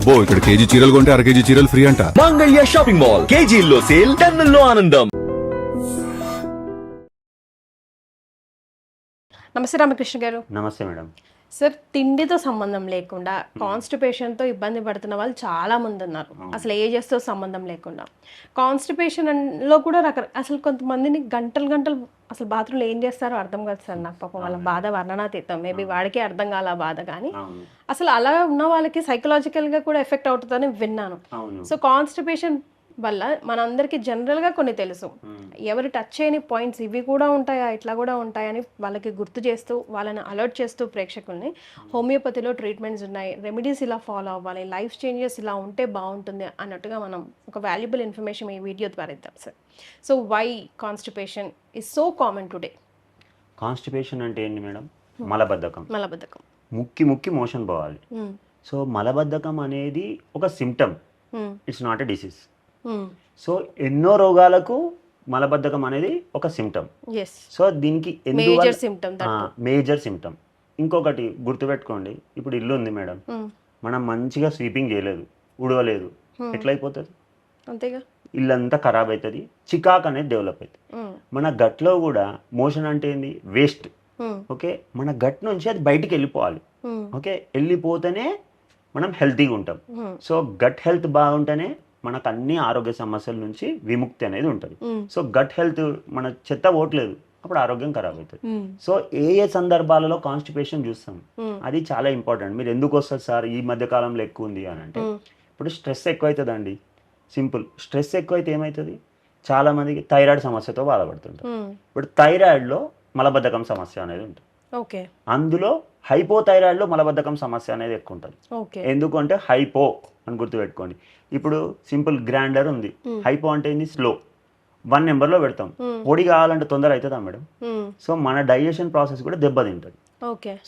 అబ్బో ఇక్కడ కేజీ చీరలు కొంటే అర కేజీ చీరలు ఫ్రీ అంట. మంగళ్య షాపింగ్ మాల్, కేజీల్లో సేల్, టన్నుల్లో ఆనందం. నమస్తే రామకృష్ణ గారు. నమస్తే మేడం. సార్, తిండితో సంబంధం లేకుండా కాన్స్టిపేషన్తో ఇబ్బంది పడుతున్న వాళ్ళు చాలా మంది ఉన్నారు. అసలు ఏజెస్తో సంబంధం లేకుండా కాన్స్టిపేషన్లో కూడా అసలు కొంతమందిని గంటలు గంటలు అసలు బాత్రూంలో ఏం చేస్తారో అర్థం కాదు సార్. నాకు పాపం వాళ్ళ బాధ వర్ణనాతీతం. మేబీ వాడికే అర్థం కాల బాధ, కానీ అసలు అలా ఉన్న వాళ్ళకి సైకలాజికల్గా కూడా ఎఫెక్ట్ అవుతుందని విన్నాను. సో కాన్స్టిపేషన్ వల్ల మనందరికీ జనరల్గా కొన్ని తెలుసు, ఎవరు టచ్ చేయని పాయింట్స్ ఇవి కూడా ఉంటాయా, ఇట్లా కూడా ఉంటాయని వాళ్ళకి గుర్తు చేస్తూ వాళ్ళని అలర్ట్ చేస్తూ ప్రేక్షకుల్ని హోమియోపతిలో ట్రీట్మెంట్స్ ఉన్నాయి, రెమెడీస్ ఇలా ఫాలో అవ్వాలి, లైఫ్ చేంజెస్ ఇలా ఉంటే బాగుంటుంది అన్నట్టుగా మనం ఒక వాల్యుబుల్ ఇన్ఫర్మేషన్ ఈ వీడియో ద్వారా ఇద్దాం sir. So why constipation is so common today? Constipation అంటే ఏంటి మేడం? మలబద్ధకం. మలబద్ధకం, ముక్కి మోషన్ పోవాలి. సో మలబద్ధకం అనేది ఒక symptom, it's not a disease. So ఎన్నో రోగాలకు మలబద్ధకం అనేది ఒక సిమ్టమ్. సో దీనికి మేజర్ సిమ్టమ్. ఇంకొకటి గుర్తుపెట్టుకోండి, ఇప్పుడు ఇల్లు ఉంది మేడం, మనం మంచిగా స్వీపింగ్ చేయలేదు, ఉడవలేదు, ఎట్లయిపోతుంది? అంతేగా, ఇల్లంతా ఖరాబ్ అవుతుంది, చికాక్ అనేది డెవలప్ అవుతుంది. మన గట్లో కూడా మోషన్ అంటే ఏంది? వేస్ట్. ఓకే, మన గట్ నుంచి అది బయటికి వెళ్ళిపోవాలి. ఓకే, వెళ్ళిపోతేనే మనం హెల్తీగా ఉంటాం. సో గట్ హెల్త్ బాగుంటేనే మనకు అన్ని ఆరోగ్య సమస్యల నుంచి విముక్తి అనేది ఉంటుంది. సో గట్ హెల్త్, మన చెత్త పోవట్లేదు, అప్పుడు ఆరోగ్యం ఖరాబ్ అవుతుంది. సో ఏ సందర్భాలలో కాన్స్టిపేషన్ చూస్తాం, అది చాలా ఇంపార్టెంట్. మీరు ఎందుకు వస్తుంది సార్ ఈ మధ్య కాలంలో ఎక్కువ ఉంది అని అంటే, ఇప్పుడు స్ట్రెస్ ఎక్కువ అవుతుంది అండి. సింపుల్, స్ట్రెస్ ఎక్కువైతే ఏమవుతుంది? చాలా మందికి థైరాయిడ్ సమస్యతో బాధపడుతుంటారు. ఇప్పుడు థైరాయిడ్లో మలబద్ధకం సమస్య అనేది ఉంటుంది. ఓకే, అందులో హైపోథైరాయిడ్లో మలబద్ధకం సమస్య అనేది ఎక్కువ ఉంటుంది. ఎందుకంటే హైపో అని గుర్తుపెట్టుకోండి. ఇప్పుడు సింపుల్ గ్రైండర్ ఉంది, హైపో అంటే ఏంది? స్లో, 1 నెంబర్లో పెడతాం. పొడి కావాలంటే తొందర అవుతుందా మేడం? సో మన డైజెషన్ ప్రాసెస్ కూడా దెబ్బతింటుంది.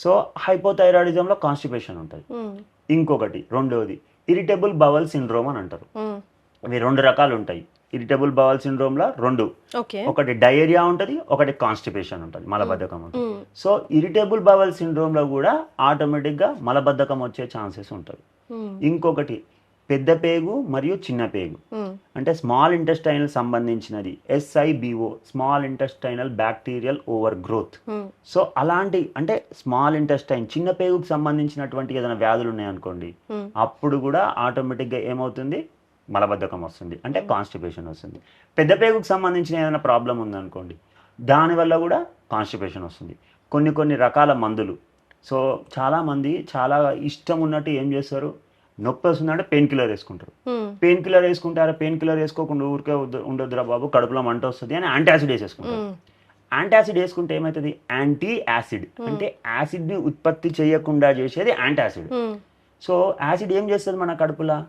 సో హైపోథైరాయిడిజంలో కాన్స్టిపేషన్ ఉంటుంది. ఇంకొకటి రెండవది ఇరిటబుల్ బవల్ సిండ్రోమ్ అని అంటారు. ఇవి 2 రకాలు ఉంటాయి. ఇరిటబుల్ బవల్ సిండ్రోమ్ లో 2, ఒకటి డయేరియా ఉంటుంది, ఒకటి కాన్స్టిపేషన్ ఉంటుంది, మలబద్ధకం ఉంటుంది. సో ఇరిటబుల్ బవల్ సిండ్రోమ్ లో కూడా ఆటోమేటిక్ గా మలబద్ధకం వచ్చే ఛాన్సెస్ ఉంటుంది. ఇంకొకటి పెద్ద పేగు మరియు చిన్న పేగు, అంటే స్మాల్ ఇంటెస్టైనల్ సంబంధించినది, SIBO, small intestinal bacterial over growth. So అలాంటి, అంటే స్మాల్ ఇంటెస్టైన్, చిన్న పేగుకు సంబంధించినటువంటి ఏదైనా వ్యాధులు ఉన్నాయనుకోండి, అప్పుడు కూడా ఆటోమేటిక్గా ఏమవుతుంది? మలబద్ధకం వస్తుంది, అంటే కాన్స్టిపేషన్ వస్తుంది. పెద్ద పేగుకు సంబంధించిన ఏదైనా ప్రాబ్లం ఉందనుకోండి, దానివల్ల కూడా కాన్స్టిపేషన్ వస్తుంది. కొన్ని రకాల మందులు. సో చాలామంది చాలా ఇష్టం ఉన్నట్టు ఏం చేస్తారు, నొప్పి వస్తుందంటే పెయిన్ కిల్లర్ వేసుకుంటారు. పెయిన్ కిల్లర్ వేసుకుంటారా? పెయిన్ కిల్లర్ వేసుకోకుండా ఊరికే ఉండొద్దురా బాబు, కడుపులో మంట వస్తుంది అని యాంటాసిడ్ వేసేసుకుంటారు. యాంటాసిడ్ వేసుకుంటే ఏమవుతుంది? యాంటీ యాసిడ్, అంటే యాసిడ్ని ఉత్పత్తి చేయకుండా చేసేది యాంటాసిడ్. సో యాసిడ్ ఏం చేస్తుంది? మన కడుపులో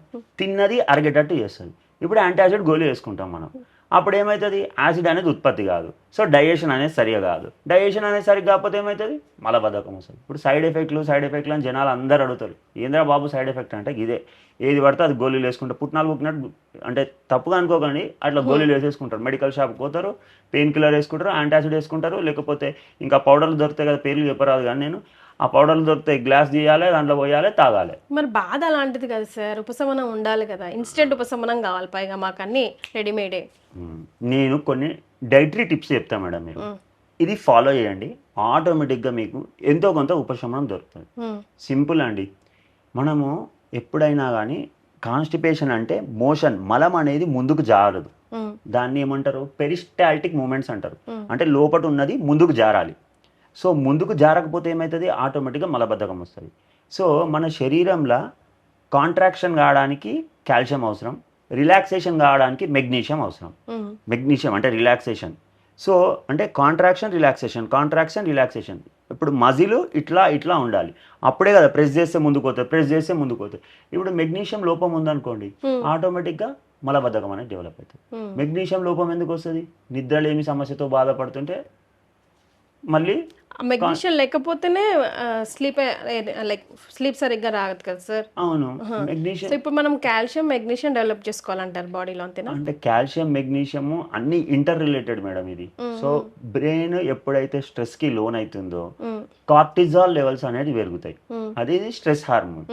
తిన్నది అరిగేటట్టు చేస్తుంది. ఇప్పుడు యాంటాసిడ్ గోళీ వేసుకుంటాం మనం, అప్పుడు ఏమవుతుంది? యాసిడ్ అనేది ఉత్పత్తి కాదు. సో డైజెషన్ అనేది సరిగా కాదు. డైజెషన్ అనేది సరిగ్గా కాకపోతే ఏమవుతుంది? మలబద్ధకం వస్తుంది. ఇప్పుడు సైడ్ ఎఫెక్ట్లు అని జనాలు అందరూ అడుగుతారు, ఏంద్రా బాబు సైడ్ ఎఫెక్ట్ అంటే ఇదే, ఏది పడితే అది గోళీలు వేసుకుంటారు. పుట్నాలు పుట్టినట్టు, అంటే తప్పుగా అనుకోకండి, అట్లా గోళీలు వేసేసుకుంటారు. మెడికల్ షాప్కి పోతారు, పెయిన్ కిల్లర్ వేసుకుంటారు, యాంటాసిడ్ వేసుకుంటారు, లేకపోతే ఇంకా పౌడర్లు దొరుకుతాయి కదా, పేర్లు చెప్పరాదు కానీ నేను, ఆ పౌడర్లు దొరికితే గ్లాస్ తీయాలి, దాంట్లో పోయాలి, తాగాలి. మరి బాధ అలాంటిది కదా సార్, ఉపశమనం ఉండాలి కదా, ఇన్స్టెంట్ ఉపశమనం కావాలి, పైగా మాకు అన్ని రెడీమేడే. నేను కొన్ని డైటరీ టిప్స్ చెప్తాను మేడం, మీరు ఇది ఫాలో చేయండి, ఆటోమేటిక్గా మీకు ఎంతో కొంత ఉపశమనం దొరుకుతుంది. సింపుల్ అండి. మనము ఎప్పుడైనా కానీ కాన్స్టిపేషన్ అంటే మోషన్, మలం అనేది ముందుకు జారదు, దాన్ని ఏమంటారు? పెరిస్టాల్టిక్ మూమెంట్స్ అంటారు. అంటే లోపట ఉన్నది ముందుకు జారాలి. సో ముందుకు జారకపోతే ఏమవుతుంది? ఆటోమేటిక్గా మలబద్ధకం వస్తుంది. సో మన శరీరంలో కాంట్రాక్షన్ కావడానికి కాల్షియం అవసరం, రిలాక్సేషన్ కావడానికి మెగ్నీషియం అవసరం. మెగ్నీషియం అంటే రిలాక్సేషన్. సో అంటే కాంట్రాక్షన్ రిలాక్సేషన్. ఇప్పుడు మజిల్ ఇట్లా ఉండాలి, అప్పుడే కదా ప్రెస్ చేస్తే ముందుకు పోతుంది. ఇప్పుడు మెగ్నీషియం లోపం ఉందనుకోండి, ఆటోమేటిక్గా మలబద్ధకం అనేది డెవలప్ అవుతుంది. మెగ్నీషియం లోపం ఎందుకు వస్తుంది? నిద్రలేమి సమస్యతో బాధపడుతుంటే మళ్ళీ మెగ్నీషియం లేకపోతేనే స్లీప్ సరిగ్గా రాదు కదా సార్. అవును మెగ్నీషియం. సో ఇప్పుడు మనం కాల్షియం మెగ్నీషియం డెవలప్ చేసుకోవాలంటారు బాడీలో, అంతేనా? అంటే కాల్షియం మెగ్నీషియము అన్ని ఇంటర్ రిలేటెడ్ మేడం ఇది. సో బ్రెయిన్ ఎప్పుడైతే స్ట్రెస్ కి లోన్ అవుతుందో కార్టిజాల్ లెవెల్స్ అనేది పెరుగుతాయి. అది స్ట్రెస్ హార్మోన్.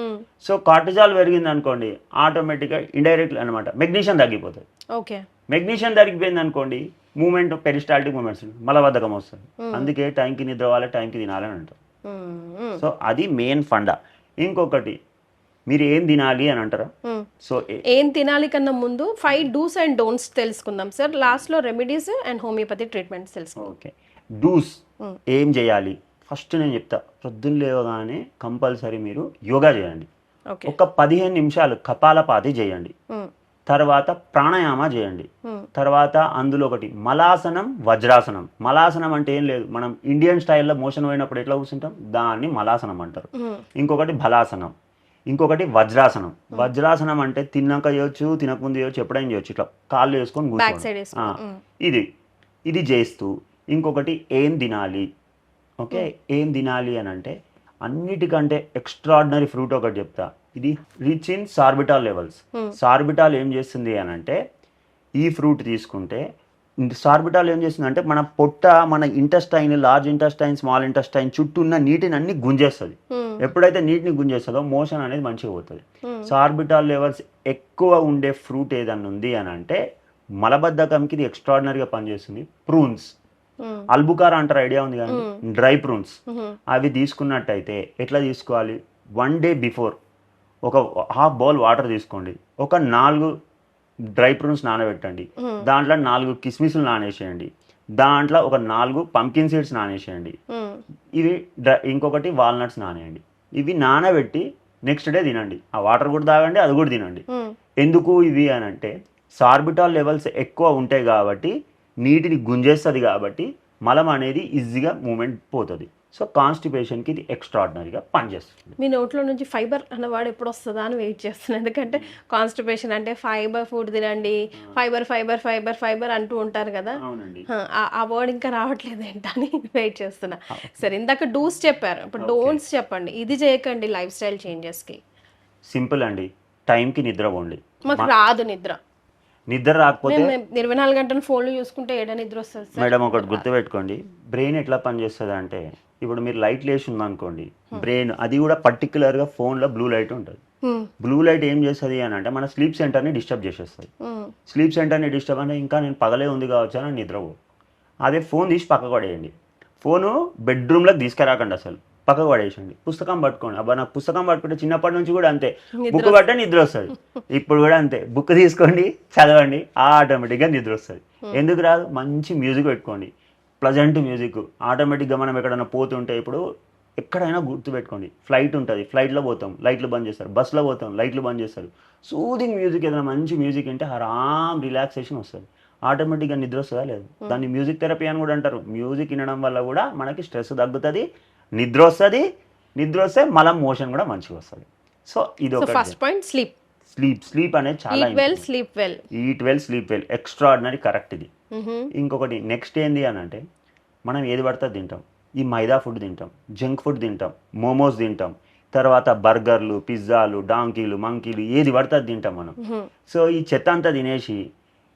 సో కార్టిజాల్ పెరిగింది అనుకోండి ఆటోమేటిక్ గా ఇండైరెక్ట్ అనమాట మెగ్నీషియం తగ్గిపోతుంది. ఓకే. మెగ్నీషియం తగ్గిపోయింది అనుకోండి మూమెంట్ పెరిస్టాల్టిక్ మూమెంట్స్ మలబద్ధకం వస్తుంది. అందుకే టైంకి నిద్ర అవ్వాలి, టైంకి తినాలని అంటారు. సో అది మెయిన్ ఫండా. ఇంకొకటి మీరు ఏం తినాలి అని అంటారా? సో ఏం తినాలి కన్నా ముందు 5 డూస్ అండ్ డోంట్స్ తెలుసుకుందాం సార్. లాస్ట్ లో రెమెడీస్ అండ్ హోమియోపతి ట్రీట్మెంట్స్ తెలుసుకుందాం. ఓకే. డూస్ ఏం చేయాలి ఫస్ట్ నేను చెప్తా. పొద్దున్న లేవగానే కంపల్సరీ మీరు యోగా చేయండి. ఒక 15 నిమిషాలు కపాలపాతి చేయండి. తర్వాత ప్రాణాయామ చేయండి. తర్వాత అందులో ఒకటి మలాసనం, వజ్రాసనం. మలాసనం అంటే ఏం లేదు, మనం ఇండియన్ స్టైల్లో మోషన్ పోయినప్పుడు ఎట్లా కూర్చుంటాం దాన్ని మలాసనం అంటారు. ఇంకొకటి బలాసనం, ఇంకొకటి వజ్రాసనం. వజ్రాసనం అంటే తిన్నాక చేయొచ్చు, తినకముందు చేయొచ్చు, ఎప్పుడైనా చేయొచ్చు. ఇట్లా కాళ్ళు వేసుకొని కూర్చోండి. ఇది చేస్తూ ఇంకొకటి ఏం తినాలి. ఓకే. ఏం తినాలి అని అంటే అన్నిటికంటే ఎక్స్ట్రాడినరీ ఫ్రూట్ ఒకటి చెప్తా. ఇది rich in sorbitol levels. Sorbitol ఏం చేస్తుంది అని అంటే ఈ ఫ్రూట్ తీసుకుంటే సార్బిటాల్ ఏం చేస్తుంది అంటే మన పొట్ట, మన intestine, large intestine, small intestine చుట్టూ ఉన్న నీటిని అన్ని గుంజేస్తుంది. ఎప్పుడైతే నీటిని గుంజేస్తుందో మోషన్ అనేది మంచిగా పోతుంది. సార్బిటాల్ లెవెల్స్ ఎక్కువ ఉండే ఫ్రూట్ ఏదన్నా ఉంది అని అంటే మలబద్ధకంకి ఇది ఎక్స్ట్రాడినరీగా పనిచేస్తుంది. ప్రూన్స్, అల్బుకారా అంటారు, ఐడియా ఉంది కానీ డ్రై ప్రూన్స్. అవి తీసుకున్నట్టయితే ఎట్లా తీసుకోవాలి? 1 డే బిఫోర్ ఒక హాఫ్ బౌల్ వాటర్ తీసుకోండి. ఒక 4 డ్రై ప్రూన్స్ నానబెట్టండి. దాంట్లో 4 కిస్మిస్లు నానేసేయండి. దాంట్లో ఒక 4 పంకిన్ సీడ్స్ నానేసేయండి. ఇవి ఇంకొకటి వాల్నట్స్ నానేయండి. ఇవి నానబెట్టి నెక్స్ట్ డే తినండి. ఆ వాటర్ కూడా తాగండి, అది కూడా తినండి. ఎందుకు ఇవి అని అంటే సార్బిటాల్ లెవెల్స్ ఎక్కువ ఉంటాయి కాబట్టి నీటిని గుంజేస్తుంది కాబట్టి మలం అనేది ఈజీగా మూమెంట్ పోతుంది. సో కాన్స్టిపేషన్కి ఇది ఎక్స్ట్రాడినరీగా పనిచేస్తుంది. మీ నోట్లో నుంచి ఫైబర్ అన్నవాడు ఎప్పుడు వస్తుందా అని వెయిట్ చేస్తున్నాను. ఎందుకంటే కాన్స్టిపేషన్ అంటే ఫైబర్ ఫుడ్ తినండి, ఫైబర్ ఫైబర్ ఫైబర్ ఫైబర్ అంటూ ఉంటారు కదా. ఆ వర్డ్ ఇంకా రావట్లేదు ఏంటని వెయిట్ చేస్తున్నా. సరే, ఇందాక డూస్ చెప్పారు, ఇప్పుడు డోంట్స్ చెప్పండి. ఇది చేయకండి లైఫ్ స్టైల్ చేంజెస్కి. సింపుల్ అండి, టైంకి నిద్ర పోండి. మాకు రాదు నిద్ర రాకపోతే 24 గంటలు ఫోన్లు చూసుకుంటే ఏడా నిద్ర వస్తుంది మేడం. ఒకటి గుర్తుపెట్టుకోండి, బ్రెయిన్ ఎట్లా పనిచేస్తుంది అంటే ఇప్పుడు మీరు లైట్ లేసి ఉందనుకోండి, బ్రెయిన్ అది కూడా పర్టికులర్గా ఫోన్లో బ్లూ లైట్ ఉంటుంది. బ్లూ లైట్ ఏం చేస్తుంది అని అంటే మన స్లీప్ సెంటర్ని డిస్టర్బ్ చేసేస్తుంది. స్లీప్ సెంటర్ని డిస్టర్బ్ అంటే ఇంకా నేను పగలే ఉంది కావచ్చు అని నిద్రపో. అదే ఫోన్ తీసి పక్కకు పడేయండి. ఫోను బెడ్రూమ్లోకి తీసుకురాకండి, అసలు పక్కకు పడేసండి. పుస్తకం పట్టుకోండి. అబ్బా నాకు పుస్తకం పట్టుకుంటే చిన్నప్పటి నుంచి కూడా అంతే, బుక్ పట్టే నిద్ర వస్తుంది. ఇప్పుడు కూడా అంతే, బుక్ తీసుకోండి, చదవండి, ఆటోమేటిక్గా నిద్ర వస్తుంది. ఎందుకు రాదు? మంచి మ్యూజిక్ పెట్టుకోండి, ప్లజెంట్ మ్యూజిక్. ఆటోమేటిక్గా మనం ఎక్కడైనా పోతుంటే, ఇప్పుడు ఎక్కడైనా గుర్తుపెట్టుకోండి, ఫ్లైట్ ఉంటుంది, ఫ్లైట్లో పోతాం లైట్లు బంద్ చేస్తారు, బస్సులో పోతాం లైట్లు బంద్ చేస్తారు. సూదింగ్ మ్యూజిక్, ఏదైనా మంచి మ్యూజిక్ అంటే ఆరామ్ రిలాక్సేషన్ వస్తుంది, ఆటోమేటిక్గా నిద్ర వస్తుందా లేదు. దాన్ని మ్యూజిక్ థెరపీ అని కూడా అంటారు. మ్యూజిక్ వినడం వల్ల కూడా మనకి స్ట్రెస్ తగ్గుతుంది, నిద్ర వస్తుంది. నిద్ర వస్తే మలం మోషన్ కూడా మంచిగా వస్తుంది. సో ఇది ఒక ఫస్ట్ పాయింట్. స్లీప్ అనేది చాలా eat well sleep well extraordinary correct ఇది. ఇంకొకటి నెక్స్ట్ ఏంది అని అంటే మనం ఏది పడుతుంది తింటాం. ఈ మైదా ఫుడ్ తింటాం, జంక్ ఫుడ్ తింటాం, మోమోస్ తింటాం, తర్వాత బర్గర్లు, పిజ్జాలు, డాంకీలు, మంకీలు, ఏది పడుతుంది తింటాం మనం. సో ఈ చెత్త అంతా తినేసి,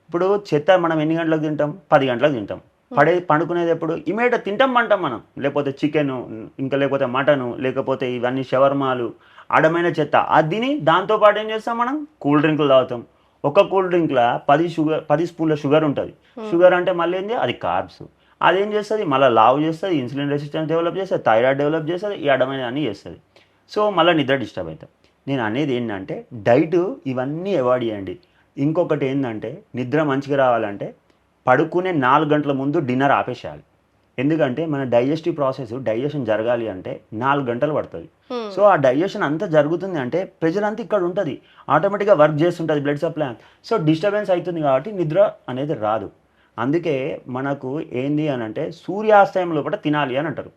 ఇప్పుడు చెత్త మనం ఎన్ని గంటలకు తింటాం? 10 గంటలకు తింటాం. పండుకునేది ఎప్పుడు? ఇమీడియట్ తింటాం మనం. లేకపోతే చికెను, ఇంకా లేకపోతే మటను, లేకపోతే ఇవన్నీ షవర్మాలు, అడమైన చెత్త అది తిని దాంతోపాటు ఏం చేస్తాం మనం? కూల్ డ్రింకులు తాగుతాం. ఒక కూల్ డ్రింక్లో 10 స్పూన్ల షుగర్ ఉంటుంది. షుగర్ అంటే మళ్ళీ ఏంది? అది కార్బ్స్. అదేం చేస్తుంది? మళ్ళీ లావు చేస్తుంది, ఇన్సులిన్ రెసిస్టెన్స్ డెవలప్ చేస్తుంది, థైరాయిడ్ డెవలప్ చేస్తుంది, ఈ అడమైన అన్నీ చేస్తుంది. సో మళ్ళీ నిద్ర డిస్టర్బ్ అవుతాం. నేను అనేది ఏంటంటే డైట్ ఇవన్నీ అవాయిడ్ చేయండి. ఇంకొకటి ఏంటంటే నిద్ర మంచిగా రావాలంటే పడుకునే 4 గంటల ముందు డిన్నర్ ఆపేసేయాలి. ఎందుకంటే మన డైజెస్టివ్ ప్రాసెస్, డైజెషన్ జరగాలి అంటే 4 గంటలు పడుతుంది. సో ఆ డైజెషన్ అంతా జరుగుతుంది అంటే ప్రెజర్ అంతా ఇక్కడ ఉంటుంది, ఆటోమేటిక్గా వర్క్ చేస్తుంటుంది బ్లడ్ సప్లై. సో డిస్టర్బెన్స్ అవుతుంది కాబట్టి నిద్ర అనేది రాదు. అందుకే మనకు ఏంది అని అంటే సూర్యాస్తయం లోపల తినాలి అని అంటారు.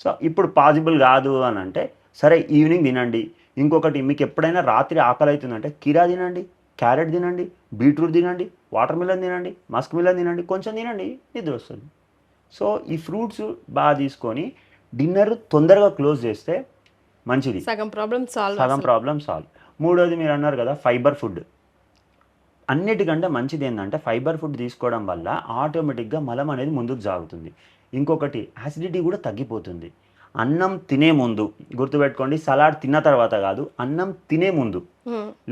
సో ఇప్పుడు పాసిబుల్ కాదు అని అంటే సరే ఈవినింగ్ తినండి. ఇంకొకటి మీకు ఎప్పుడైనా రాత్రి ఆకలి అవుతుందంటే కీరా తినండి, క్యారెట్ తినండి, బీట్రూట్ తినండి, వాటర్ మిలన్ తినండి, మస్క్ మిలన్ తినండి, కొంచెం తినండి, నిద్ర వస్తుంది. సో ఈ ఫ్రూట్స్ బాగా తీసుకొని డిన్నర్ తొందరగా క్లోజ్ చేస్తే మంచిది, సగం ప్రాబ్లం సాల్వ్. సగం ప్రాబ్లం సాల్వ్. మూడోది మీరు అన్నారు కదా ఫైబర్ ఫుడ్, అన్నిటికంటే మంచిది ఏంటంటే ఫైబర్ ఫుడ్ తీసుకోవడం వల్ల ఆటోమేటిక్గా మలం అనేది ముందుకు సాగుతుంది. ఇంకొకటి యాసిడిటీ కూడా తగ్గిపోతుంది. అన్నం తినే ముందు గుర్తుపెట్టుకోండి, సలాడ్ తిన్న తర్వాత కాదు, అన్నం తినే ముందు,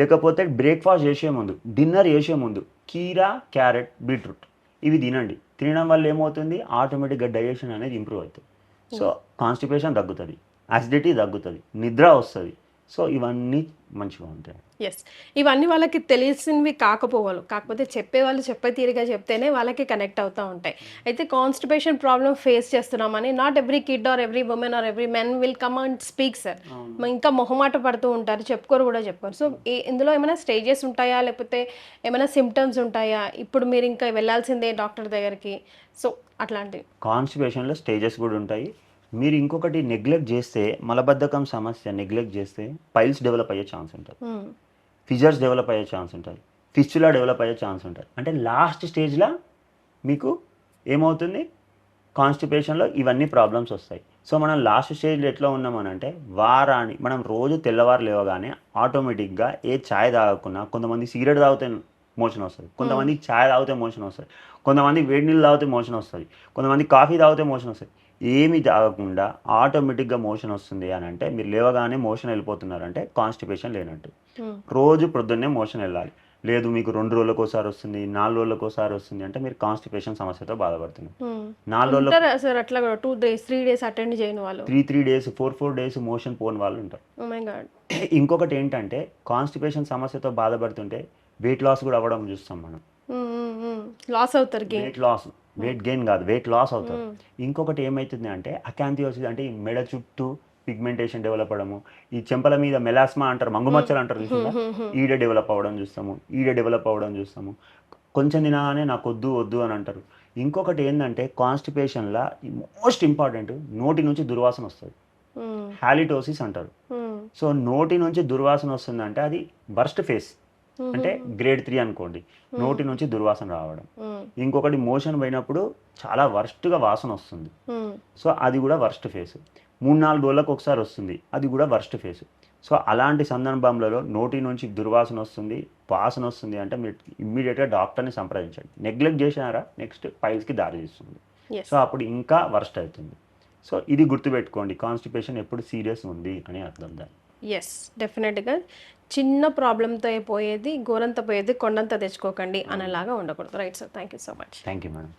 లేకపోతే బ్రేక్ఫాస్ట్ చేసే ముందు, డిన్నర్ చేసే ముందు కీరా, క్యారెట్, బీట్రూట్ ఇవి తినండి. తినడం వల్ల ఏమవుతుంది, ఆటోమేటిక్గా డైజెషన్ అనేది ఇంప్రూవ్ అవుతుంది. సో కాన్స్టిపేషన్ తగ్గుతుంది, యాసిడిటీ తగ్గుతుంది, నిద్ర వస్తుంది. సో ఇవన్నీ మంచిగా ఉంటాయి. ఎస్, ఇవన్నీ వాళ్ళకి తెలిసినవి కాకపోతే చెప్పేవాళ్ళు చెప్పే తీరుగా చెప్తేనే వాళ్ళకి కనెక్ట్ అవుతూ ఉంటాయి. అయితే కాన్స్టిపేషన్ ప్రాబ్లం ఫేస్ చేస్తున్నామని not every kid or every women or every men will come and speak sir. ఇంకా మొహమాట పడుతూ ఉంటారు, చెప్పుకోరు. సో ఇందులో ఏమైనా స్టేజెస్ ఉంటాయా, లేకపోతే ఏమైనా సిమ్టమ్స్ ఉంటాయా, ఇప్పుడు మీరు ఇంకా వెళ్ళాల్సిందే డాక్టర్ దగ్గరికి, సో అట్లాంటివి? కాన్స్టిపేషన్లో స్టేజెస్ కూడా ఉంటాయి. మీరు ఇంకొకటి నెగ్లెక్ట్ చేస్తే, మలబద్ధకం సమస్య నెగ్లెక్ట్ చేస్తే పైల్స్ డెవలప్ అయ్యే ఛాన్స్ ఉంటుంది, ఫిజర్స్ డెవలప్ అయ్యే ఛాన్స్ ఉంటుంది, ఫిస్చులా డెవలప్ అయ్యే ఛాన్స్ ఉంటుంది. అంటే లాస్ట్ స్టేజ్లో మీకు ఏమవుతుంది, కాన్స్టిపేషన్లో ఇవన్నీ ప్రాబ్లమ్స్ వస్తాయి. సో మనం లాస్ట్ స్టేజ్లో ఎట్లా ఉన్నామనంటే, మనం రోజు తెల్లవారు లేవగానే ఆటోమేటిక్గా ఏ ఛాయ్ తాగకున్నా, కొంతమంది సిగరెట్ తాగితే మోషన్ వస్తుంది, కొంతమంది ఛాయ్ తాగితే మోషన్ వస్తుంది, కొంతమంది వేడి నీళ్ళు తాగితే మోషన్ వస్తుంది, కొంతమంది కాఫీ తాగితే మోషన్ వస్తుంది. ఏమి తాగకుండా ఆటోమేటిక్గా మోషన్ వస్తుంది అని అంటే, మీరు లేవగానే మోషన్ వెళ్ళిపోతున్నారంటే కాన్స్టిపేషన్ లేనట్టు. రోజు ప్రొద్దున్నే మోషన్ వెళ్ళాలి. లేదు మీకు 2 రోజులకు ఒకసారి వస్తుంది, 4 రోజులకు ఒకసారి వస్తుంది అంటే మీరు కాన్స్టిపేషన్ సమస్యతో బాధపడుతున్నారు. 4 రోజులు సార్ అట్లా 2 days 3 days అటెండ్ చేయని వాళ్ళు, 3 days 4 days మోషన్ పోని వాళ్ళు ఉంటారు. ఇంకొకటి ఏంటంటే, కాన్స్టిపేషన్ సమస్యతో బాధపడుతుంటే వెయిట్ లాస్ కూడా అవ్వడం చూస్తాం మనం. లాస్ అవుతారు, వెయిట్ గెయిన్ కాదు, వెయిట్ లాస్ అవుతారు. ఇంకొకటి ఏమవుతుంది అంటే అకాంథియోసిస్, అంటే ఈ మెడ చుట్టూ పిగ్మెంటేషన్ డెవలప్ అవ్వడము, ఈ చెంపల మీద మెలాస్మా అంటారు, మంగుమచ్చలు అంటారు చూసిందా, ఈడ డెవలప్ అవ్వడం చూస్తాము. కొంచెం తినగానే నాకు వద్దు అని అంటారు. ఇంకొకటి ఏంటంటే కాన్స్టిపేషన్లో మోస్ట్ ఇంపార్టెంట్, నోటి నుంచి దుర్వాసన వస్తుంది, హాలిటోసిస్ అంటారు. సో నోటి నుంచి దుర్వాసన వస్తుందంటే అది వర్స్ట్ ఫేస్, అంటే గ్రేడ్ 3 అనుకోండి, నోటి నుంచి దుర్వాసన రావడం. ఇంకొకటి మోషన్ పోయినప్పుడు చాలా వర్స్ట్గా వాసన వస్తుంది, సో అది కూడా వర్స్ట్ ఫేస్. 3-4 రోజులకు ఒకసారి వస్తుంది, అది కూడా వర్స్ట్ ఫేస్. సో అలాంటి సందర్భంలో నోటి నుంచి దుర్వాసన వస్తుంది, వాసన వస్తుంది అంటే మీరు ఇమ్మీడియట్గా డాక్టర్ని సంప్రదించండి. నెగ్లెక్ట్ చేసినారా నెక్స్ట్ పైల్స్కి దారి తీస్తుంది, సో అప్పుడు ఇంకా వర్స్ట్ అవుతుంది. సో ఇది గుర్తుపెట్టుకోండి, కాన్స్టిపేషన్ ఎప్పుడు సీరియస్ ఉంది అని అర్థం దాన్ని. ఎస్, డెఫినెట్గా చిన్న ప్రాబ్లంతో పోయేది గోరంత పోయేది కొండంత తెచ్చుకోకండి అనేలాగా ఉండకూడదు. Right sir, thank you so much. Thank you madam.